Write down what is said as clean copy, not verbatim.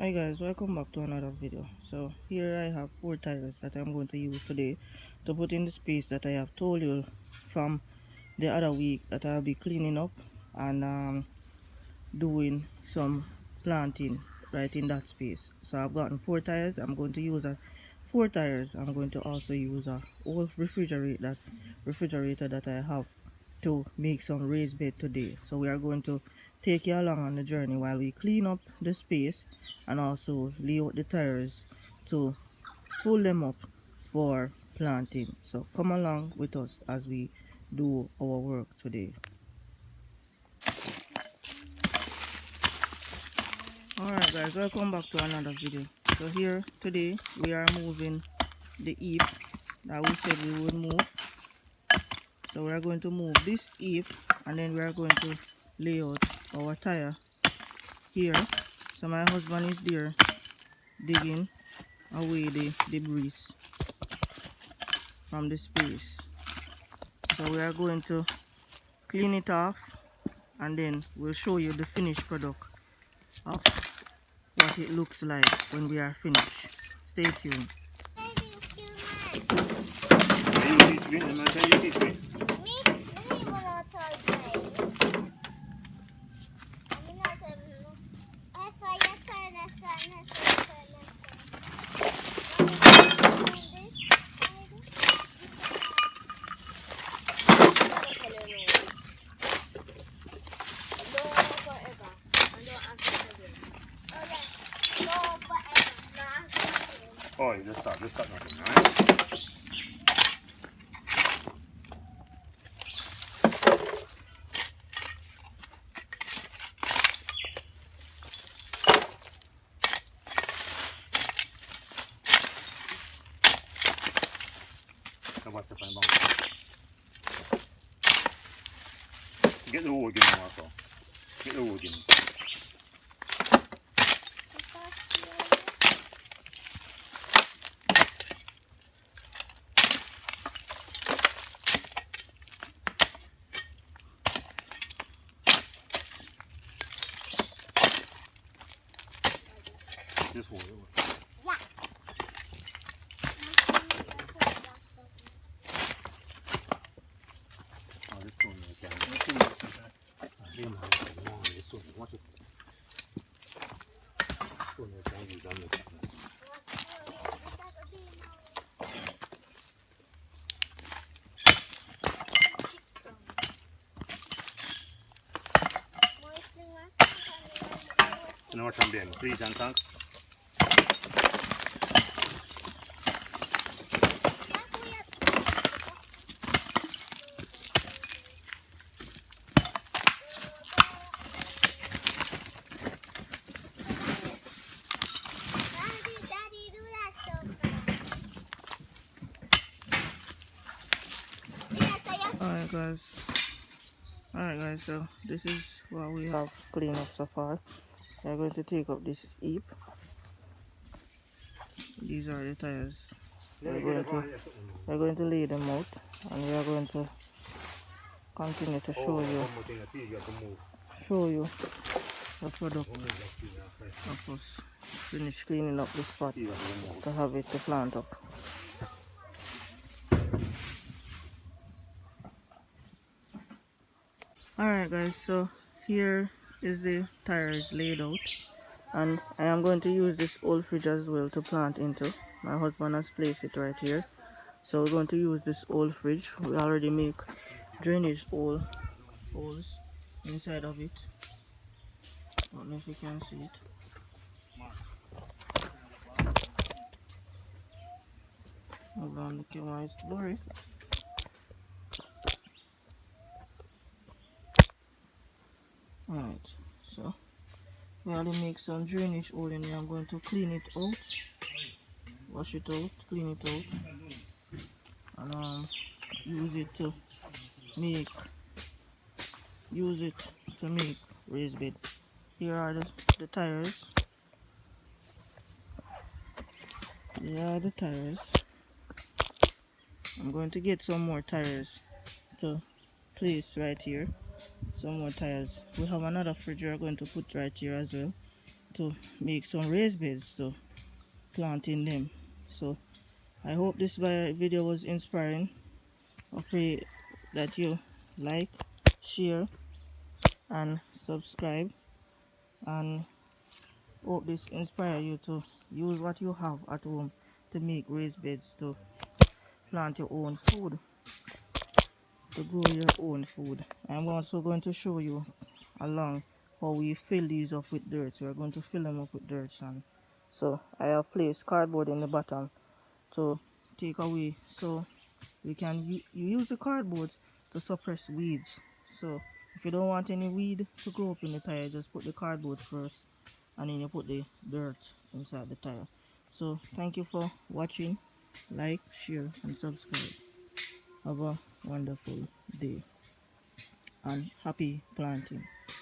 Hi guys, welcome back to another video. So here I have 4 tires that I'm going to use today to put in the space that I have told you from the other week that I'll be cleaning up and doing some planting right in that space. So I've gotten 4 tires. I'm going to use 4 tires. I'm going to also use a old refrigerator that I have to make some raised bed today. So we are going to take you along on the journey while we clean up the space and also lay out the tires to fill them up for planting. So come along with us as we do our work today. Alright guys, welcome back to another video. So here today we are moving the heap that we said we would move. So we are going to move this heap and then we are going to lay out our tire here. So my husband is there digging away the debris from the space. So we are going to clean it off and then we'll show you the finished product of what it looks like when we are finished. Stay tuned. Oh, just stop nothing, alright? What's the fine Get the wood in, Marco. Get the wood in. This wood. Yeah. Oh, this one again. You know what I'm doing? Please and thanks. Alright guys, so this is what we have cleaned up so far. We are going to take up this heap. These are the tires. We're going to lay them out and we are going to continue to show you the product of us finish cleaning up the spot to have it to plant up. Alright guys, so here is the tires laid out and I am going to use this old fridge as well to plant into. My husband has placed it right here, so we're going to use this old fridge. We already make drainage holes inside of it. I don't know if you can see it. Hold on, the camera is blurry. Alright, so we already make some drainage hole in here. I'm going to clean it out, wash it out, clean it out, and use it to make raised bed. Here are the tires. Here are the tires. I'm going to get some more tires to place right here. Some more tires. We have another fridge we're going to put right here as well. It to make some raised beds to plant in them. So I hope this video was inspiring. I pray that you like, share and subscribe, and hope this inspire you to use what you have at home to make raised beds to plant your own food, to grow your own food. I'm also going to show you along how we fill these up with dirt. We're going to fill them up with dirt, and so I have placed cardboard in the bottom to take away, so we can you use the cardboard to suppress weeds. So if you don't want any weed to grow up in the tire, just put the cardboard first and then you put the dirt inside the tire. So thank you for watching. Like, share and subscribe. Have a wonderful day and happy planting.